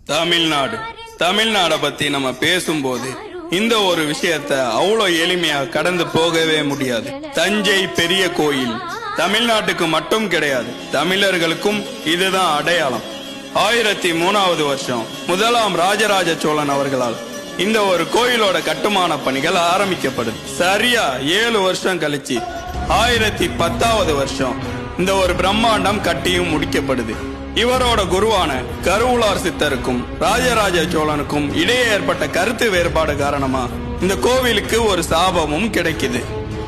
தமிழ்நாடை பத்தி நம்ம பேசும்போது இந்த ஒரு விஷயத்த அவ்வளவு எளிமையா கடந்து போகவே முடியாது. தஞ்சை பெரிய கோயில் தமிழ்நாட்டுக்கு மட்டும் கிடையாது, தமிழர்களுக்கும் இதுதான் அடையாளம். 1003வது வருஷம் முதலாம் ராஜராஜ சோழன் அவர்களால் இந்த ஒரு கோயிலோட கட்டுமான பணிகள் ஆரம்பிக்கப்படுது. சரியா 7 வருஷம் கழிச்சு 1010வது வருஷம் இந்த ஒரு பிரம்மாண்டம் கட்டியும் முடிக்கப்படுது. இவரோட குருவான கருவூலார் சித்தருக்கும் ராஜராஜ சோழனுக்கும் இடையே ஏற்பட்ட கருத்து வேறுபாடு காரணமா இந்த கோவிலுக்கு ஒரு சாபமும் கிடைக்குது.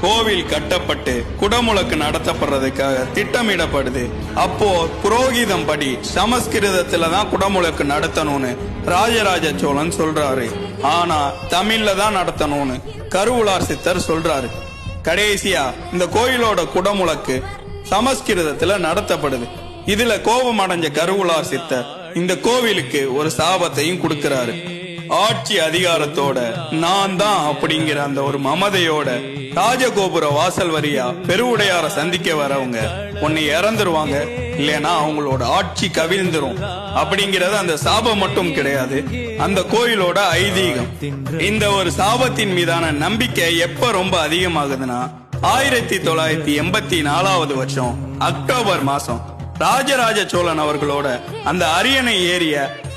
கோவில் கட்டப்பட்டு குடமுழக்கு நடத்தப்படுறதுக்காக திட்டமிடப்படுது. அப்போ புரோகிதம் படி சமஸ்கிருதத்துல தான் குடமுழக்கு நடத்தணும்னு ராஜராஜ சோழன் சொல்றாரு. ஆனா தமிழ்ல தான் நடத்தணும்னு கருவூலார் சித்தர் சொல்றாரு. கடைசியா இந்த கோயிலோட குடமுழக்கு சமஸ்கிருதத்துல நடத்தப்படுது. இதுல கோபம் அடைஞ்ச கருவூலார் சித்தர் இந்த கோவிலுக்கு ஒரு சாபத்தையும் கொடுக்கிறாரு. ஆட்சி அதிகாரத்தோட நான் தான் அப்படிங்கிற அந்த ஒரு மமதையோட ராஜகோபுர வாசல் வரியா பெருவுடையார சந்திக்க வரவங்க ஒன்னு இறந்துருவாங்க, இல்லைன்னா அவங்களோட ஆட்சி கவிழ்ந்துரும் அப்படிங்கறது அந்த சாபம் மட்டும் கிடையாது, அந்த கோயிலோட ஐதீகம். இந்த ஒரு சாபத்தின் மீதான நம்பிக்கை எப்ப ரொம்ப அதிகமாகுதுன்னா 1984வது வருஷம் அக்டோபர் மாசம் ராஜராஜ சோழன் அவர்களோட அந்த அரியணை ஏறிய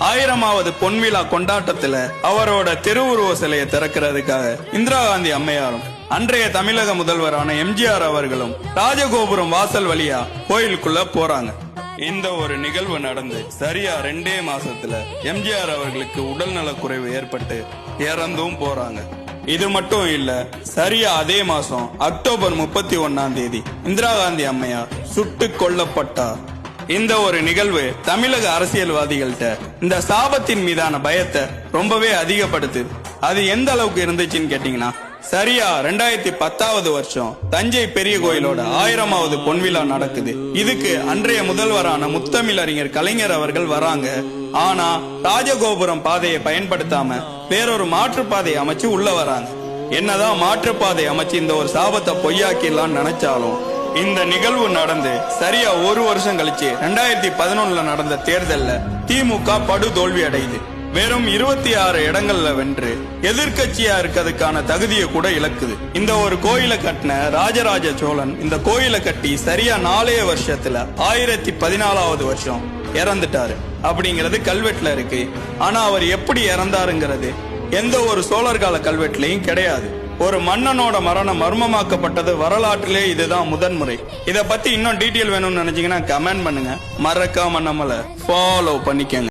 1000வது பொன்விழா கொண்டாட்டத்துல அவரோட திருவுருவ சிலையை திறக்கிறதுக்காக இந்திரா காந்தி அம்மையாரும் அன்றைய தமிழக முதல்வரான எம்ஜிஆர் அவர்களும் ராஜகோபுரம் வாசல் வழியா கோயிலுக்குள்ள போறாங்க. இந்த ஒரு நிகழ்வு நடந்து சரியா 2 மாசத்துல எம்ஜிஆர் அவர்களுக்கு உடல்நல குறைவு ஏற்பட்டு இறந்தும் போறாங்க. இது மட்டும் இல்ல, சரியா அதே மாசம் அக்டோபர் 31ஆம் தேதி இந்திரா காந்தி அம்மையார் சுட்டு கொல்லப்பட்டார். இந்த ஒரு நிகழ்வு தமிழக அரசியல்வாதிகள்கிட்ட இந்த சாபத்தின் மீதான பயத்தை ரொம்பவே அதிகப்படுத்து. அது எந்த அளவுக்கு இருந்துச்சுன்னு கேட்டீங்கன்னா, சரியா 2010வது வருஷம் தஞ்சை பெரிய கோயிலோட 1000வது பொன்விழா நடக்குது. இதுக்கு அன்றைய முதல்வரான முத்தமிழறிஞர் கலைஞர் அவர்கள் வராங்க. ஆனா ராஜகோபுரம் பாதையை பயன்படுத்தாம வேறொரு மாற்றுப்பாதை அமைச்சு உள்ள வராங்க. என்னதான் மாற்றுப்பாதை அமைச்சு இந்த ஒரு சாபத்தை பொய்யாக்கிடலாம் நினைச்சாலும் இந்த நிகழ்வு நடந்து சரியா 1 வருஷம் கழிச்சு 2011ல நடந்த தேர்தல்ல திமுக படு தோல்வி அடையுது. வெறும் 26 இடங்கள்ல வென்று எதிர்கட்சியா இருக்கிறதுக்கான தகுதியை கூட இழக்குது. இந்த ஒரு கோயிலை கட்டின ராஜராஜ சோழன் இந்த கோயிலை கட்டி சரியா 4 வருஷத்துல 1014வது வருஷம் இறந்துட்டாரு அப்படிங்கறது கல்வெட்டுல இருக்கு. ஆனா அவர் எப்படி இறந்தாருங்கிறது எந்த ஒரு சோழர் கால கல்வெட்டுலயும் கிடையாது. ஒரு மன்னனோட மரணம் மர்மமாக்கப்பட்டது வரலாற்றிலே இதுதான் முதன்முறை. இத பத்தி இன்னும் டீட்டெயில் வேணும்னு நினைச்சீங்கன்னா கமெண்ட் பண்ணுங்க. மறக்காம நம்மள ஃபாலோ பண்ணிக்கங்க.